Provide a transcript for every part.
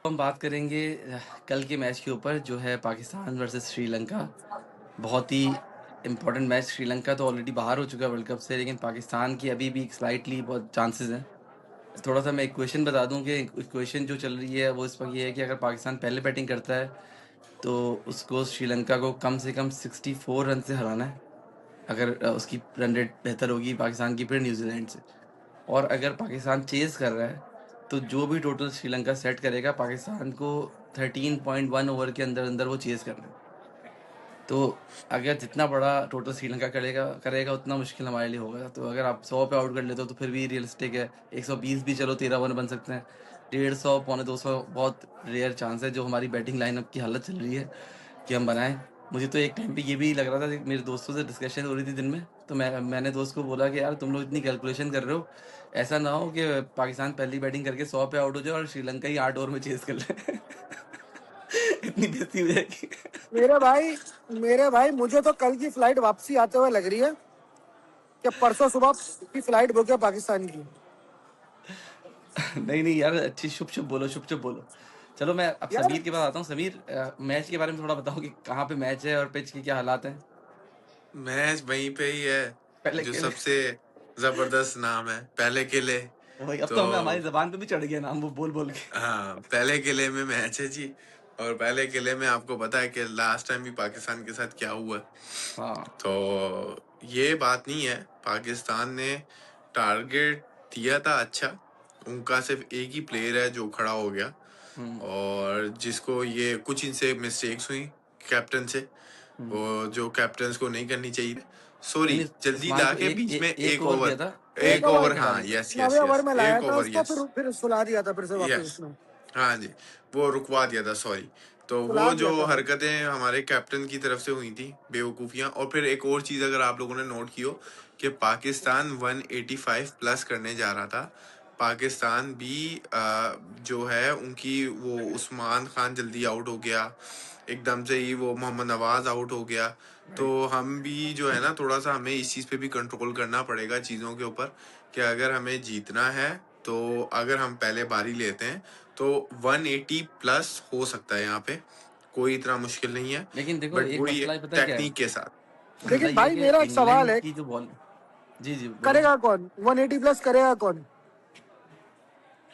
हम बात करेंगे कल के मैच के ऊपर जो है पाकिस्तान वर्सेस श्रीलंका। बहुत ही इम्पोर्टेंट मैच। श्रीलंका तो ऑलरेडी बाहर हो चुका है वर्ल्ड कप से, लेकिन पाकिस्तान की अभी भी स्लाइटली बहुत चांसेस हैं। थोड़ा सा मैं इक्वेशन बता दूं कि इक्वेशन जो चल रही है वो इस वक्त ये है कि अगर पाकिस्तान पहले बैटिंग करता है तो उसको श्रीलंका को कम से कम 64 रन से हराना है। अगर उसकी रन रेट बेहतर होगी पाकिस्तान की फिर न्यूजीलैंड से। और अगर पाकिस्तान चेज़ कर रहा है तो जो भी टोटल श्रीलंका सेट करेगा पाकिस्तान को 13.1 ओवर के अंदर अंदर वो चेज़ करना है। तो अगर जितना बड़ा टोटल श्रीलंका करेगा करेगा उतना मुश्किल हमारे लिए होगा। तो अगर आप 100 पे आउट कर लेते हो तो फिर भी रियलिस्टिक है। 120 भी चलो 13 ओवर बन सकते हैं। 150 पौने 200 बहुत रेयर चांस है जो हमारी बैटिंग लाइनअप की हालत चल रही है कि हम बनाएं। मुझे तो एक टाइम पे ये भी लग रहा था कि मेरे दोस्तों से डिस्कशन हो रही थी दिन में, तो मैंने दोस्त को बोला कि यार तुम लोग इतनी कैलकुलेशन कर रहे हो, ऐसा ना हो कि पाकिस्तान पहली बैटिंग करके 100 पे आउट हो जाए और श्रीलंका ही 8 ओवर में चेज कर ले। इतनी बेइज्जती हो जाएगी। मेरे भाई मेरे भाई मुझे तो कल की फ्लाइट वापसी आते हुए लग रही है कि परसों सुबह की फ्लाइट बुक है पाकिस्तान की। नहीं नहीं यार, अच्छी शुभ शुभ बोलो, शुभ शुभ बोलो। चलो मैं अब यार समीर के पास आता हूँ। समीर, मैच के बारे में थोड़ा बताओ कि कहाँ पे मैच है और पिच के क्या हालात हैं। मैच वहीं पे ही है पहले जो के लिए सबसे जबरदस्त नाम है पहले किले। वही, अब तो तो हमें हमारी जबान पे भी चढ़ गया नाम वो बोल बोल के। हाँ, पहले किले में मैच है जी। और पहले किले में आपको पता है कि लास्ट टाइम भी पाकिस्तान के साथ क्या हुआ। हाँ। तो ये बात नहीं है, पाकिस्तान ने टारगेट दिया था अच्छा। उनका सिर्फ एक ही प्लेयर है जो खड़ा हो गया और जिसको ये कुछ इनसे मिस्टेक्स हुई कैप्टन से, वो जो कैप्टन को नहीं करनी चाहिए। सॉरी, नहीं, जल्दी उस्मान को लाके बीच में एक एक ओवर दिया ओवर, था, एक एक नवे ओवर ओवर, ओवर पे हाँ, डाल दिया। यस नवे यस ओवर यस, में लाया एक था ओवर, उसको, यस फिर सुला दिया था फिर से वापस यस, उसने। हाँ जी, वो रुकवा दिया था, सॉरी। तो सुला वो दिया जो था भाई। हरकतें हमारे कैप्टन की तरफ से हुई थी बेवकूफियां। और फिर एक और चीज अगर आप लोगों ने नोट की हो कि पाकिस्तान 185 प्लस करने जा रहा था। पाकिस्तान भी जो है उनकी वो उस्मान खान जल्दी आउट हो गया, एकदम से ही वो मोहम्मद नवाज आउट हो गया। तो हम भी जो है ना, थोड़ा सा हमें इस चीज पे भी कंट्रोल करना पड़ेगा चीजों के ऊपर कि अगर हमें जीतना है तो अगर हम पहले बारी लेते हैं तो 180 प्लस हो सकता है यहाँ पे, कोई इतना मुश्किल नहीं है। लेकिन देखो बट एक वही मसला है ही पता है क्या है। टेक्निक के साथ। मसला लेकिन ये है भाई कि मेरा एक सवाल इंग्लैंड है, की जो बॉल। जी जी बोलो। करेगा कौन 180 प्लस करेगा कौन?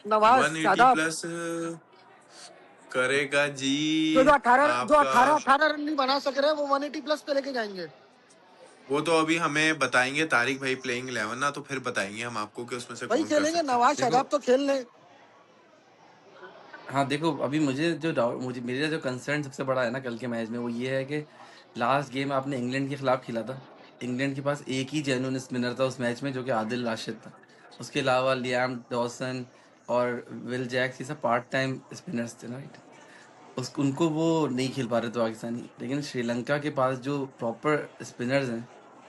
नवाज 180 शादाब? प्लस करेगा जी जो जो 18 जो आपका। 18 18 रन नहीं बना सक रहे वो 180 प्लस पे लेके जाएंगे। वो तो अभी हमें बताएंगे तारिक भाई प्लेइंग 11 ना, तो फिर बताएंगे हम आपको कि उसमें से वही कौन कर खेलेंगे, सकता है। नवाज देखो, शादाब तो खेल ले। हाँ देखो, अभी मुझे जो डाउट, मुझे मेरा जो कंसर्न सबसे बड़ा है ना कल के मैच में वो ये है कि लास्ट गेम आपने इंग्लैंड के खिलाफ खेला था। इंग्लैंड के पास एक ही जेन्युइन स्पिनर था उस मैच में जो कि आदिल राशिद था। उसके अलावा लियाम डॉसन और विल जैक्स ये सब पार्ट टाइम स्पिनर्स थे, राइट। उस उनको वो नहीं खेल पा रहे थे पाकिस्तानी। लेकिन श्रीलंका के पास जो प्रॉपर स्पिनर्स हैं,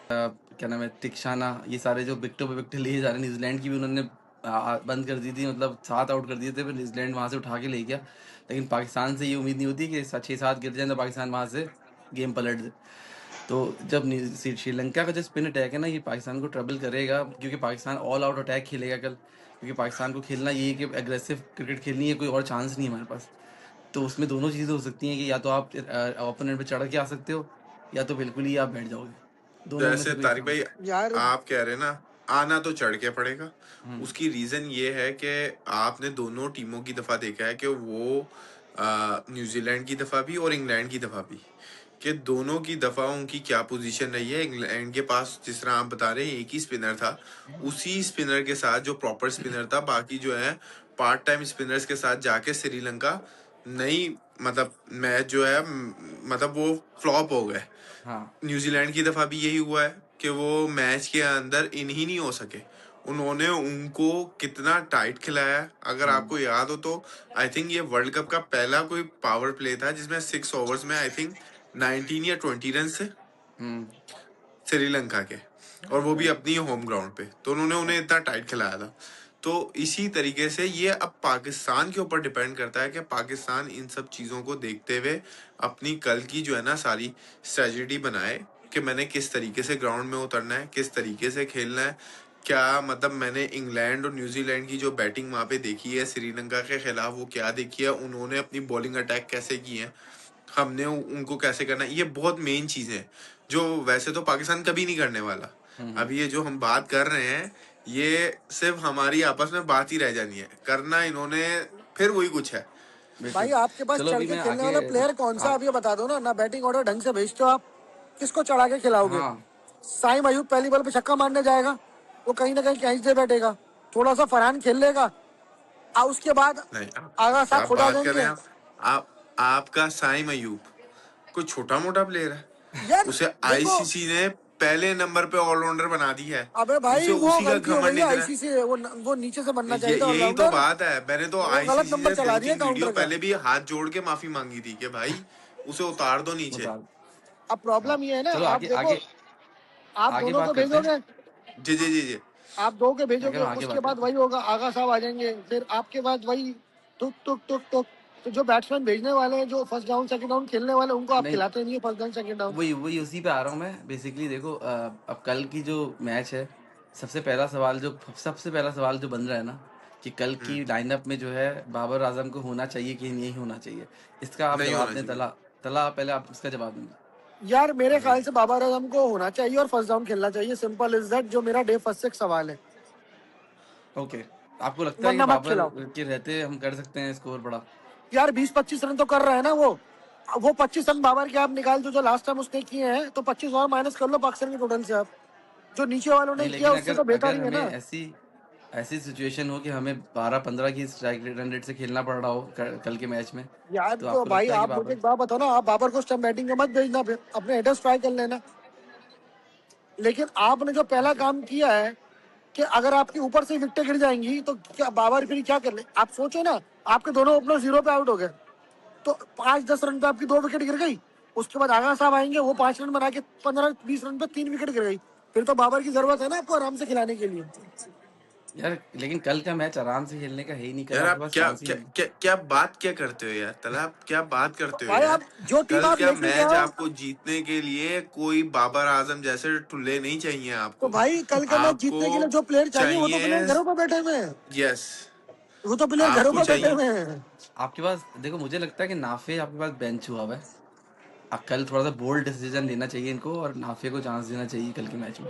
क्या नाम है, तिक्षाना, ये सारे जो विकेटों पे विकेट लिए जा रहे हैं। न्यूजीलैंड की भी उन्होंने बंद कर दी थी, मतलब 7 आउट कर दिए थे, फिर न्यूजीलैंड वहां से उठा के ले गया। लेकिन पाकिस्तान से ये उम्मीद नहीं होती कि 6-7 गिर जाए तो पाकिस्तान वहां से गेम पलट दे। तो जब श्रीलंका का जो स्पिन अटैक है ना, ये पाकिस्तान को ट्रबल करेगा, क्योंकि पाकिस्तान ऑल आउट अटैक खेलेगा कल। क्योंकि पाकिस्तान को खेलना ये है कि एग्रेसिव क्रिकेट खेलनी है, कोई और चांस नहीं है हमारे पास। तो उसमें दोनों चीज़ें हो सकती हैं कि या तो आप ओपोनेंट पे चढ़ के आ सकते हो, या तो बिल्कुल ही आप बैठ जाओगे। दोनों में जैसे से कोई तारिक काम। भाई यार आप कह रहे हैं ना, आना तो चढ़ के पड़ेगा। हम्म। उसकी रीजन ये है कि आपने दोनों टीमों की दफा देखा है कि वो न्यूजीलैंड की दफा भी और इंग्लैंड की दफा भी, कि दोनों की दफा उनकी क्या पोजीशन रही है। इंग्लैंड के पास जिस तरह आप बता रहे हैं एक ही स्पिनर था, उसी स्पिनर के साथ जो प्रॉपर स्पिनर था, बाकी जो है पार्ट टाइम स्पिनर्स के साथ जाके श्रीलंका नहीं, मतलब मैच जो है मतलब वो फ्लॉप हो गए। हाँ। न्यूजीलैंड की दफा भी यही हुआ है कि वो मैच के अंदर इन ही नहीं हो सके। उन्होंने उनको कितना टाइट खिलाया है, अगर आपको याद हो तो। आई थिंक ये वर्ल्ड कप का पहला कोई पावर प्ले था जिसमें 6 ओवर्स में आई थिंक 19 या 20 रन से हम्म। श्रीलंका के, और वो भी राइट। अपनी होम ग्राउंड पे, तो उन्होंने उन्हें इतना टाइट खिलाया था। तो इसी तरीके से ये अब पाकिस्तान के ऊपर डिपेंड करता है कि पाकिस्तान इन सब चीज़ों को देखते हुए अपनी कल की जो है ना सारी स्ट्रेटजी बनाए कि मैंने किस तरीके से ग्राउंड में उतरना है, किस तरीके से खेलना है, क्या मतलब मैंने इंग्लैंड और न्यूजीलैंड की जो बैटिंग वहां पे देखी है श्रीलंका के खिलाफ, वो क्या देखी है उन्होंने, अपनी बॉलिंग अटैक कैसे की है, हमने उनको कैसे करना है, ये बहुत मेन चीज है जो वैसे तो पाकिस्तान कभी नहीं करने वाला। अब ये जो हम बात कर रहे हैं ये सिर्फ हमारी आपस में बात ही रह जानी है, करना इन्होंने फिर वही कुछ है। भाई बिल्कुल। आपके पास चलो चढ़ अभी के मैं खेलने आगे वाला प्लेयर कौन सा, आप ये बता दो ना। ना बैटिंग ऑर्डर ढंग से भेजते हो आप, किसको चढ़ा के खिलाओगे? हाँ साइम अयूब पहली बॉल पे छक्का मारने जाएगा, वो कहीं ना कहीं कैच दे बैठेगा। थोड़ा सा फरहान खेल लेगा, और उसके बाद नहीं आगा क्या साहब खुद आ बात कर रहे जाएंगे। हैं आप आपका साइम अयूब कोई छोटा मोटा प्लेयर है? यार उसे देखो, आईसीसी ने पहले नंबर पे ऑलराउंडर बना दी है, अबे भाई उसे वो उसी का गलती हो गई घमंड है इतना है। आईसीसी से, वो नीचे से बनना ये चाहिए था यही तो ऑलराउंडर। बात है, मैंने तो वो गलत आईसीसी नंबर से चला दो दिया तीन वीडियो काउंटर का। पहले भी हाथ जोड़ के माफी मांगी थी कि भाई उसे उतार दो नीचे। उतार। अब हाँ प्रॉब्लम ये है ना, चलो आप आगे देखो, आगे आप आगे दोनों को बात करते हैं। भेजोगे, जी जी जी जी। आप दो के मैं कह भेजोगे, रहा हूँ आगे उसके बात बाद करते वही हैं। होगा, आगा साहब आ जाएंगे, फिर आपके बाद वही टुक टुक टुक टुक। तो जो बैट्समैन भेजने वाले हैं, जो फर्स्ट डाउन सेकंड डाउन खेलने वाले, उनको आप नहीं, खिलाते नहीं है फर्स्ट डाउन सेकंड डाउन। वही वही उसी पे आ रहा हूँ मैं। बेसिकली देखो अब कल की जो मैच है, सबसे पहला सवाल जो बन रहा है ना, कि कल की लाइनअप में जो है बाबर आजम को होना चाहिए कि नहीं होना चाहिए, इसका आप नहीं जवाब होना दें। चाहिए। तला तला पहले आप इसका जवाब दें। यार मेरे नहीं ख्याल से बाबर आजम को होना चाहिए और फर्स्ट डाउन खेलना चाहिए, सिंपल इज दैट, जो मेरा डे फर्स्ट से एक सवाल है। ओके, आपको लगता है कि वरना मत बाबर खिलाओ। के रहते हम कर सकते हैं स्कोर बड़ा? यार 20-25 रन तो कर रहा है ना वो 25 रन बाबर के आप निकाल दो जो लास्ट टाइम उसने किए हैं, तो 25 और माइनस कर लो पाकिस्तान के टोटल से। आप जो नीचे वालों ने नहीं, किया लेकिन उससे अगर तो बेहतर अगर ही है हमें ना। ऐसी ऐसी सिचुएशन हो कि हमें 12-15 की स्ट्राइक रन रेट से खेलना पड़ रहा हो कल के मैच में, यार तो तो आपको भाई लगता है कि आप मुझे बाबर? एक बात बताओ ना, आप बाबर को स्टंप बैटिंग में मत भेजना, फिर अपने हेडर्स ट्राई कर लेना। लेकिन आपने जो पहला ओके। काम किया है कि अगर आपके ऊपर से विकेटें गिर जाएंगी तो क्या बाबर फिर क्या कर ले? आप सोचो ना, आपके दोनों ओपनर 0 पे आउट हो गए, तो 5-10 रन पे आपकी 2 विकेट गिर गई। उसके बाद आगा साहब आएंगे, वो 5 रन बना के 15-20 रन पे 3 विकेट गिर गई। फिर तो बाबर की जरूरत है ना आपको आराम से खिलाने के लिए। यार लेकिन कल का मैच आराम से खेलने का है ही नहीं, कल यार आपके आप पास क्या चांस ही क्या नहीं है। क्या क्या बात क्या करते हो यार, तालाब क्या बात करते हो भाई यार। आप जो टीम कल आप क्या लेके गए मैच हो, आपको जीतने के लिए कोई बाबर आजम जैसे टुल्ले नहीं चाहिए तो आपको। भाई कल का मैच आपको जीतने के लिए जो प्लेयर चाहिए वो तो चाहिए, प्लेयर घरों पर बैठे हुए हैं। यस, वो तो प्लेयर घरों आपको पर बैठे चाहिए। हुए हैं। आपके पास देखो, मुझे लगता है कि नाफे आपके पास बेंच हुआ हुआ है। कल थोड़ा सा बोल्ड डिसीजन लेना चाहिए इनको, और नाफे को चांस देना चाहिए कल के मैच में।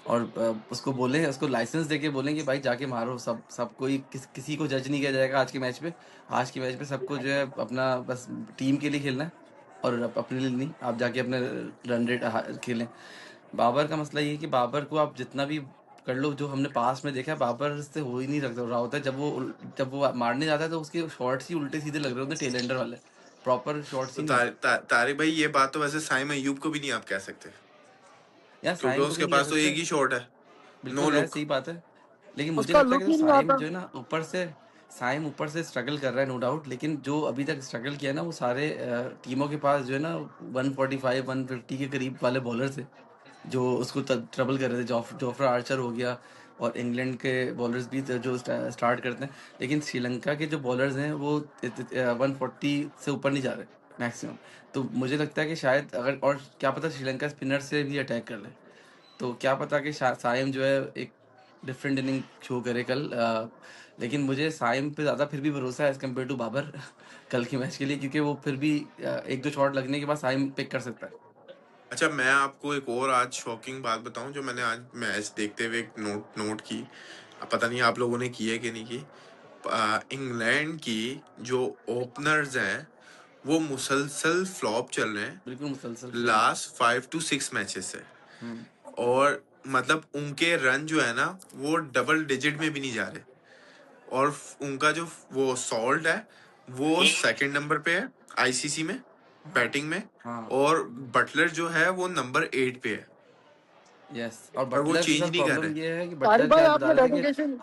और उसको बोलें, उसको लाइसेंस देके बोलें कि भाई जाके मारो। सब कोई किसी को जज नहीं किया जाएगा आज के मैच पे। आज के मैच पे सबको जो है अपना बस टीम के लिए खेलना है, और अपने लिए नहीं। आप जाके अपने रन रेट खेलें। बाबर का मसला ये है कि बाबर को आप जितना भी कर लो, जो हमने पास में देखा है, बाबर से हो ही नहीं रहा होता है। जब वो मारने जाता है तो उसके शॉट्स ही उल्टे सीधे लग रहे होते हैं, टेलेंडर वाले। प्रॉपर शॉट्स तो ही नहीं होते। तारिक भाई ये बात तो वैसे साइम अयूब को भी नहीं आप कह सकते, यार क्योंकि साइम को भी उसके नहीं कह पास तो सकते। एक ही शॉट है, नो बिल्कुल है, लुक। सही बात है। लेकिन मुझे उसका लगता है कि लुक जो ही नहीं साइम आता। जो है ना ऊपर से, साइम ऊपर से स्ट्रगल कर रहा है नो डाउट, लेकिन जो अभी तक स्ट्रगल किया है ना, वो सारे टीमों के पास जो है ना 145-150 के करीब वाले बॉलर थे, जो उसको ट्रबल कर रहे थे। जोफ्रा आर्चर हो गया, और इंग्लैंड के बॉलर्स भी थे जो स्टार्ट करते हैं। लेकिन श्रीलंका के जो बॉलर्स हैं वो 140 से ऊपर नहीं जा रहे मैक्सिमम। तो मुझे लगता है कि शायद, अगर और क्या पता श्रीलंका स्पिनर से भी अटैक कर ले, तो क्या पता कि साइम जो है एक डिफरेंट इनिंग शो करे कल। लेकिन मुझे साइम पे ज़्यादा फिर भी भरोसा है एज़ कम्पेयर टू बाबर कल के मैच के लिए, क्योंकि वो फिर भी एक दो शॉट लगने के बाद साइम पिक कर सकता है। अच्छा मैं आपको एक और आज शॉकिंग बात बताऊं जो मैंने आज मैच देखते हुए एक नोट की, अब पता नहीं आप लोगों ने की है कि नहीं की। इंग्लैंड की जो ओपनर्स हैं वो मुसलसल फ्लॉप चल रहे हैं बिल्कुल मुसलसल फ्लॉप। लास्ट 5 to 6 मैचेस से। हम्म। और मतलब उनके रन जो है ना वो डबल डिजिट में भी नहीं जा रहे, और उनका जो वो सॉल्ट है वो सेकंड नंबर पे है आईसीसी में हाँ बैटिंग में, हाँ। और बटलर जो है वो नंबर 8 पे है, यस, और और वो बटलर के चेंज साथ नहीं कर प्रॉब्लम रहे। ये है कि तारिक बटलर के भाई आज बता आपने रहे थे कि डेडिकेशन,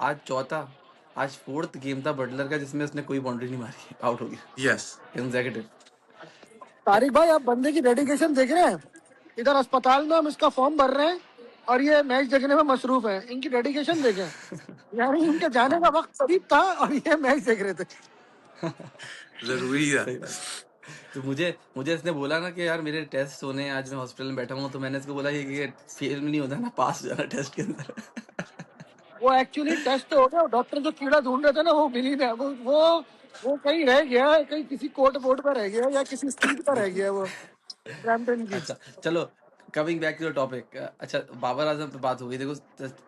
आज फोर्थ गेम था बटलर का जिसमें उसने कोई बाउंड्री नहीं मारी, आउट हो गया यस। कंसेक्यूटिव। तारिक भाई आप बंदे की डेडिकेशन देख रहे हैं? इधर अस्पताल में हम इसका फॉर्म भर रहे हैं और ये मैच देखने में मसरूफ है। इनकी डेडिकेशन देखें, यानी इनके जाने का हाँ वक्त करीब था और ये मैच देख रहे थे। जरूरी था। सही बात। तो मुझे मुझे इसने बोला ना कि यार मेरे टेस्ट होने हैं, आज मैं हॉस्पिटल में बैठा हूँ, तो मैंने इसको बोला कि फेल नहीं होता ना, पास हो जाना टेस्ट के अंदर वो एक्चुअली टेस्ट हो गया, डॉक्टर जो कीड़ा ढूंढ रहे थे ना वो मिल ही नहीं, वो कहीं रह गया है, कहीं किसी कोर्ट बोर्ड पर रह गया है, या किसी स्ट्रीट पर रह गया है वो ब्रैम्पटन की। अच्छा चलो, coming back to the topic. अच्छा, बाबर आजम पे बात हो गई। देखो,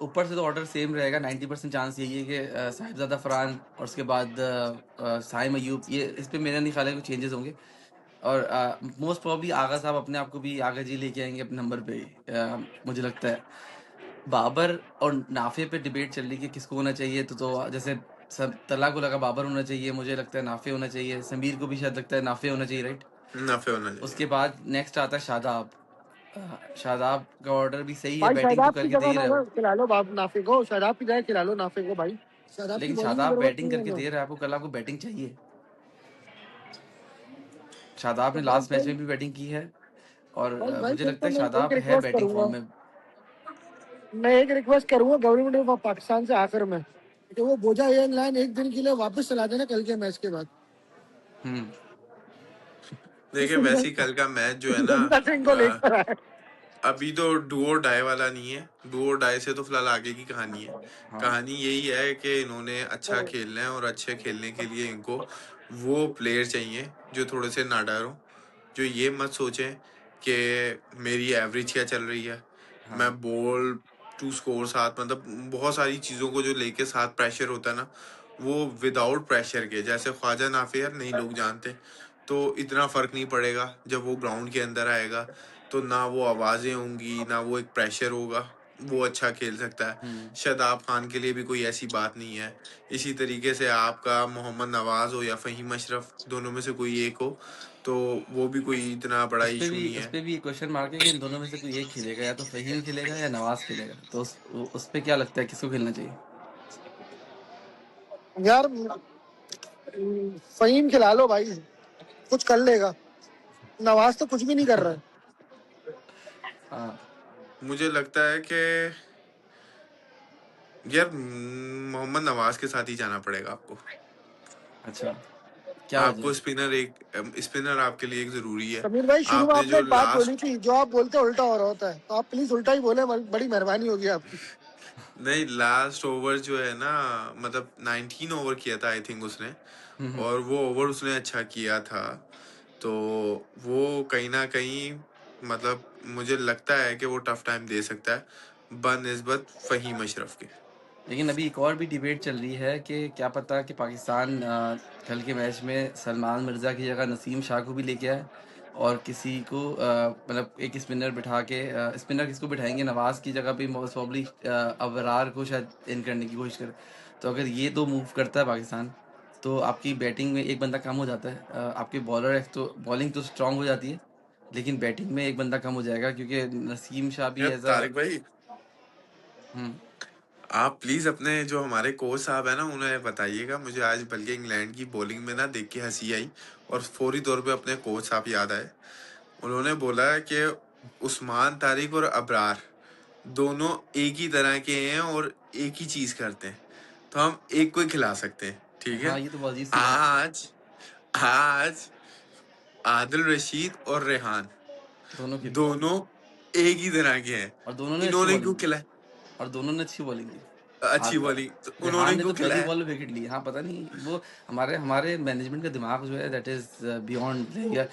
ऊपर से तो ऑर्डर सेम रहेगा। 90% चांस यही है कि साहिबजादा फरहान और उसके बाद साइम अयूब, ये इस पे मेरा नहीं ख्याल है कुछ चेंजेस होंगे। और मोस्ट प्रॉब्ली आगा साहब अपने आप को भी आगा जी लेके आएंगे अपने नंबर पे ही, मुझे लगता है। बाबर और नाफे पे डिबेट चल रही है कि किसको होना चाहिए। तो जैसे सब तला को लगा बाबर होना चाहिए, मुझे लगता है नाफे होना चाहिए, समीर को भी शायद लगता है नाफे होना चाहिए, राइट। नाफे होना चाहिए। उसके बाद नेक्स्ट आता है शादाब। शादाब का ऑर्डर भी सही है, भाई बैटिंग तो शादाब की करके दे जगह ही ना रहे ना हो। खिला लो बाब नाफे को, शादाब की जगह खिला लो नाफे को भाई। शादाब की लेकिन बॉलिंग की शादाब जरूरत बैटिंग नहीं है करके ना। दे रहा है आपको, कल आपको बैटिंग चाहिए। शादाब तो ने भाई लास्ट मैच में भी बैटिंग की है, और भाई भाई मुझे फिर लगता तो है मैं एक शादाब है रिक्वेस्ट बैटिंग करूंगा, फॉर्म में। मैं एक रिक्वेस्ट करूंगा गवर्नमेंट ऑफ पाकिस्तान से आखिर में कि वो बोझा एयरलाइन एक दिन के लिए वापस चला देना कल के मैच के बाद। हम्म। देखिए, वैसे ही कल का मैच जो है ना, सुंदर सिंह को लेकर आए। अभी तो डू और डाई वाला नहीं है। डू और डाई से तो फिलहाल आगे की कहानी है। हाँ। कहानी यही है कि इन्होंने अच्छा खेलना है, और अच्छे खेलने के लिए इनको वो प्लेयर चाहिए जो थोड़े से ना डर हो, जो ये मत सोचें कि मेरी एवरेज क्या चल रही है, हाँ। मैं बॉल टू स्कोर साथ, मतलब बहुत सारी चीज़ों को जो लेके साथ प्रेशर होता है ना, वो विदाउट प्रेशर के, जैसे ख्वाजा नाफिर नहीं लोग जानते, तो इतना फ़र्क नहीं पड़ेगा जब वो ग्राउंड के अंदर आएगा। तो ना वो आवाज़ें होंगी, ना वो एक प्रेशर होगा, वो अच्छा खेल सकता है। हम्म। शादाब खान के लिए भी कोई ऐसी बात नहीं है। इसी तरीके से आपका मोहम्मद नवाज़ हो या फ़हीम अशरफ, दोनों में से कोई एक हो, तो वो भी कोई इतना बड़ा इशू नहीं उस है। पे भी क्वेश्चन मार्क है कि इन दोनों में से कोई एक खेलेगा, या तो फहीम खेलेगा या नवाज खेलेगा। तो उस पे क्या लगता है किसको खेलना चाहिए? यार फहीम खिला लो भाई, कुछ कर लेगा। नवाज तो कुछ भी नहीं कर रहा है। हाँ। मुझे लगता है कि यार मोहम्मद नवाज़ के साथ ही जाना पड़ेगा आपको। अच्छा, क्या वजह आपको है? स्पिनर आपके लिए एक ज़रूरी है। समीर भाई शुरू में आपने आपने जो एक बात बोली लास्ट थी, जो आप बोलते हैं उल्टा हो रहा होता है, तो आप प्लीज उल्टा ही बोले, बड़ी मेहरबानी होगी आपकी। नहीं, लास्ट ओवर जो है ना, मतलब 19 ओवर किया था आई थिंक उसने, हम्म। और वो ओवर उसने अच्छा किया था। तो वो कहीं ना कहीं, मतलब मुझे लगता है कि वो टफ टाइम दे सकता है बनिस्बत फ़हीम अशरफ के। लेकिन अभी एक और भी डिबेट चल रही है कि क्या पता कि पाकिस्तान कल के मैच में सलमान मिर्ज़ा की जगह नसीम शाह को भी लेके आए, और किसी को मतलब एक स्पिनर बिठा के, स्पिनर किसको बिठाएंगे, नवाज की जगह पे मोस्ट प्रॉब्ली अबरार को शायद इन करने की कोशिश करे। तो अगर ये दो मूव करता है पाकिस्तान, तो आपकी बैटिंग में एक बंदा कम हो जाता है। आपके बॉलर तो बॉलिंग तो स्ट्रांग हो जाती है, लेकिन बैटिंग में एक बंदा कम हो जाएगा, क्योंकि नसीम शाह भी यार एज अ। तारिक भाई, आप प्लीज अपने जो हमारे कोच साहब है ना, उन्हें बताइएगा। मुझे आज बल्कि इंग्लैंड की बॉलिंग में ना देख के हंसी आई, और फौरी तौर पे अपने कोच साहब याद आए। उन्होंने बोला है कि उस्मान तारिक और अबरार दोनों एक ही तरह के हैं और एक ही चीज करते हैं, तो हम एक को ही खिला सकते हैं, ठीक हाँ, है। ये तो बहुत अजीब सी बात है। आज आज आदिल रशीद और रेहान दोनों की। दोनों एक ही तरह के हैं, और दोनों ने अच्छी इन्होंने बॉलिंग क्यों की। खिलाए और दोनों ने अच्छी बॉलिंग की। अच्छी आद- बॉलिंग? तो रेहान उन्होंने ने क्यों तो पहली खिलाया? बॉल में विकेट ली। हाँ, पता नहीं वो हमारे हमारे मैनेजमेंट का दिमाग जो है दैट इज बियॉन्ड।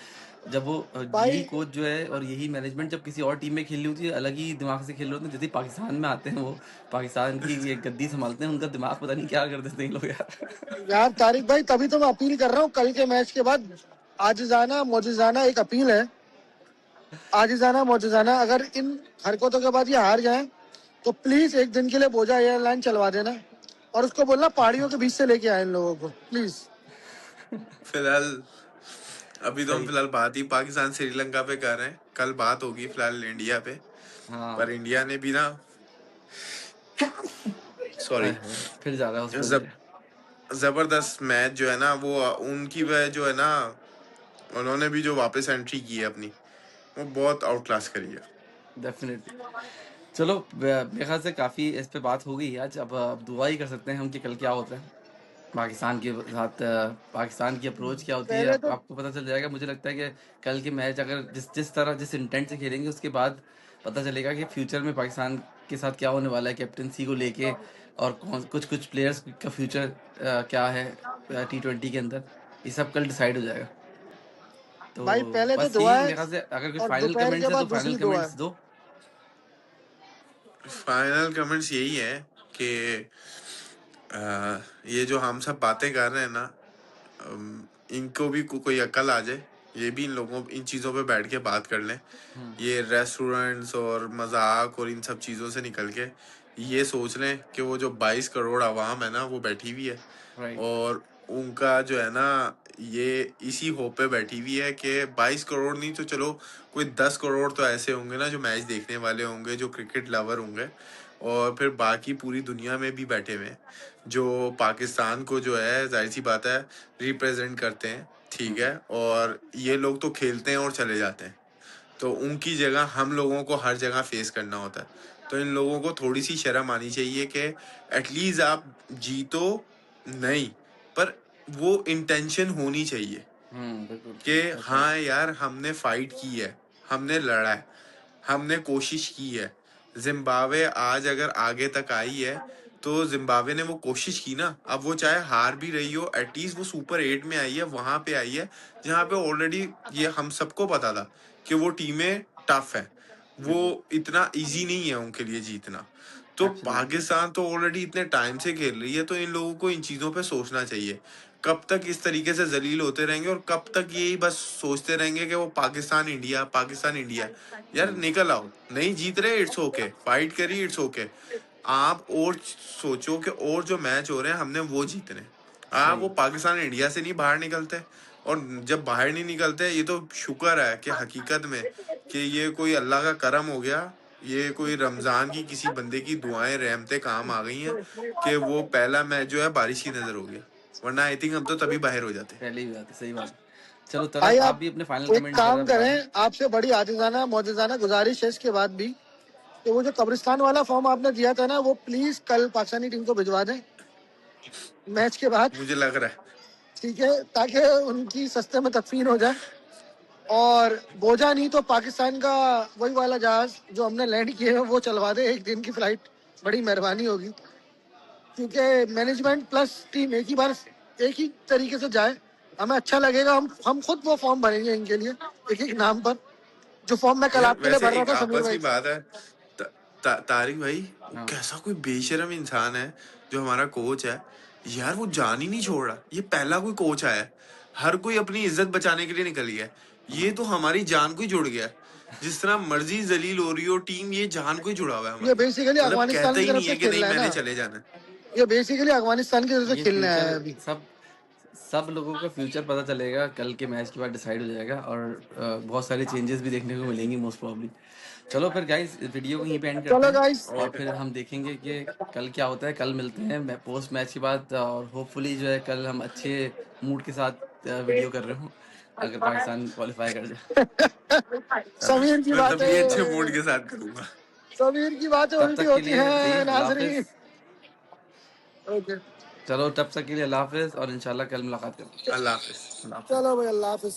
जब वो यही भाई कोच जो है और यही मैनेजमेंट जब किसी और टीम में खेल रही होती है, अलग ही दिमाग से खेल रहे होते हैं। जैसे ही पाकिस्तान में आते हैं, वो पाकिस्तान की ये गद्दी संभालते हैं, उनका दिमाग पता नहीं क्या कर देते हैं ये लोग यार। यार तारिक भाई, तभी तो मैं अपील कर रहा हूँ कल के मैच के बाद, आजिजाना मोजिजाना एक अपील है। आजिजाना मोजिजाना, अगर इन हरकतों के बाद ये हार जाए तो प्लीज एक दिन के लिए बोझा एयरलाइन चलवा देना, और उसको बोलना पहाड़ियों के बीच से लेके आए इन लोगों को प्लीज। फिलहाल अभी तो हम सही। फिलहाल बात ही पाकिस्तान श्रीलंका पे कर रहे हैं, कल बात होगी फिलहाल इंडिया पे। हाँ। पर इंडिया ने भी ना, हाय सॉरी, हाय, फिर जा रहा है हॉस्पिटल जब पे। जबरदस्त मैच जो है ना, वो उनकी वजह जो है ना, उन्होंने भी जो वापस एंट्री की है अपनी, वो बहुत आउट क्लास करी है। डेफिनेटली। चलो, मेरे ख्याल से काफ़ी इस पे बात हो गई आज। अब दुआ ही कर सकते हैं हम कि कल क्या होता है पाकिस्तान के साथ। पाकिस्तान की अप्रोच क्या होती है, पहले तो आपको पता चल जाएगा। मुझे लगता है कि कल के मैच अगर जिस जिस तरह जिस इंटेंट से खेलेंगे, उसके बाद पता चलेगा कि फ्यूचर में पाकिस्तान के साथ क्या होने वाला है कैप्टनसी को लेके, और कौन कुछ प्लेयर्स का फ्यूचर क्या है T20 के अंदर, ये सब कल डिसाइड हो जाएगा। तो भाई पहले तो बस दुआ यही है मेरे ख्याल से, अगर कोई और फाइनल दोपहर कमेंट्स के है तो बाद फाइनल दूसरी दुआ कमेंट्स है। दो। फाइनल कमेंट्स यही है कि ये जो हम सब बातें कर रहे हैं ना, इनको भी कोई अक्ल आ जाए, ये भी इन चीज़ों पे बैठ के बात कर लें। ये रेस्टोरेंट्स और मजाक और इन सब चीज़ों से निकल के ये सोच लें कि वो जो 22 करोड़ आवाम है ना, वो बैठी हुई है, राइट। और उनका जो है ना, ये इसी होप पे बैठी हुई है कि 22 करोड़ नहीं तो चलो कोई 10 करोड़ तो ऐसे होंगे ना जो मैच देखने वाले होंगे, जो क्रिकेट लवर होंगे, और फिर बाकी पूरी दुनिया में भी बैठे हुए हैं जो पाकिस्तान को जो है, जाहिर सी बात है, रिप्रेजेंट करते हैं, ठीक है, और ये लोग तो खेलते हैं और चले जाते हैं, तो उनकी जगह हम लोगों को हर जगह फेस करना होता है। तो इन लोगों को थोड़ी सी शर्म आनी चाहिए कि एटलीस्ट आप जीतो नहीं, पर वो इंटेंशन होनी चाहिए बिल्कुल कि that's हाँ right. यार, हमने फाइट की है, हमने लड़ा है, हमने कोशिश की है। जिम्बाब्वे आज अगर आगे तक आई है तो जिम्बाब्वे ने वो कोशिश की ना, अब वो चाहे हार भी रही हो, एटलीस्ट वो सुपर 8 में आई है, वहां पे आई है जहाँ पे ऑलरेडी ये हम सबको पता था कि वो टीमें टफ है, वो इतना इजी नहीं है उनके लिए जीतना। तो Absolutely. पाकिस्तान तो ऑलरेडी इतने टाइम से खेल रही है, तो इन लोगों को इन चीज़ों पे सोचना चाहिए। कब तक इस तरीके से जलील होते रहेंगे और कब तक यही बस सोचते रहेंगे कि वो पाकिस्तान इंडिया, पाकिस्तान इंडिया। यार निकल आओ, नहीं जीत रहे, इट्स ओके, फाइट करिए, इट्स ओके। आप और सोचो कि और जो मैच हो रहे हैं हमने वो जीतने हैं। आप वो पाकिस्तान इंडिया से नहीं बाहर निकलते, और जब बाहर नहीं निकलते, ये तो शुक्र है कि हकीकत में कि ये कोई अल्लाह का करम हो गया, ये कोई रमजान की किसी बंदे की दुआएं रहमतें काम आ गई हैं कि वो पहला मैच जो है बारिश की नजर हो गया, वरना आई थिंक हम तो तभी बाहर हो जाते। पहले ही बात है, सही बात है। चलो भाई तरक, आप आप भी अपने फाइनल एक कमेंट काम जरा बता दें। करें, आपसे बड़ी आजिजाना मोजिजाना गुजारिश है इसके बाद भी कि वो जो कब्रिस्तान वाला फॉर्म आपने दिया था ना, वो प्लीज कल पाकिस्तानी टीम को भिजवा दें मैच के बाद, मुझे लग रहा है ठीक है, ताकि उनकी सस्ते में तदफीन हो जाए। और बोझा नहीं तो पाकिस्तान का वही वाला जहाज जो हमने लैंड किए है वो चलवा दे, एक दिन की फ्लाइट, बड़ी मेहरबानी होगी, क्योंकि मैनेजमेंट प्लस टीम एक ही बार एक ही तरीके से जाए, हमें अच्छा लगेगा। हम खुद वो फॉर्म भरेंगे इनके लिए, एक एक नाम पर, जो फॉर्म मैं कल यार। आपके लिए वैसे भर रहा एक था समीर आपस भाई। की बात है, तारिक भाई, वो हाँ। कैसा कोई बेशरम इंसान है जो हमारा कोच है यार, वो जान ही नहीं छोड़ रहा। ये पहला कोई कोच आया है, हर कोई अपनी इज्जत बचाने के लिए निकल गया है, ये तो हमारी जान को ही जुड़ गया है। जिस तरह मर्जी जलील हो रही हो टीम, ये जान को ही जुड़ा हुआ है ये हमारी, बेसिकली मतलब अफगानिस्तान कहता की ही तरफ नहीं से है कि नहीं खेलना है मैंने ना, चले जाना है। ये बेसिकली अफगानिस्तान की तरफ से ये खेलना है फ्यूचर अभी। सब लोगों का फ्यूचर पता चलेगा, कल के मैच के बाद डिसाइड हो जाएगा, और बहुत सारी चेंजेस भी देखने को मिलेंगी मोस्ट प्रॉब्ली। चलो फिर गाइस, इस वीडियो को यहीं पे एंड करते चलो हैं, गाइस, और फिर हम देखेंगे कि कल क्या होता है। कल मिलते हैं पोस्ट मैच के बाद, और होपफुली जो है कल हम अच्छे मूड के साथ वीडियो कर रहे हो, अगर पाकिस्तान क्वालिफाई कर जाए। चलो, समीर की मैं तभी अच्छे बातें, मूड के साथ करूंगा। समीर की बातें तब उल्टी तक के होती लिए जी हैं अल्लाह हाफिज। नाजरीन। ओके, चलो तब तक के लिए अल्लाह हाफिज, और इंशाल्लाह कल मुलाकात करेंगे। अल्लाह हाफिज। अल्लाह हाफिज। चलो भाई, अल्लाह हाफिज।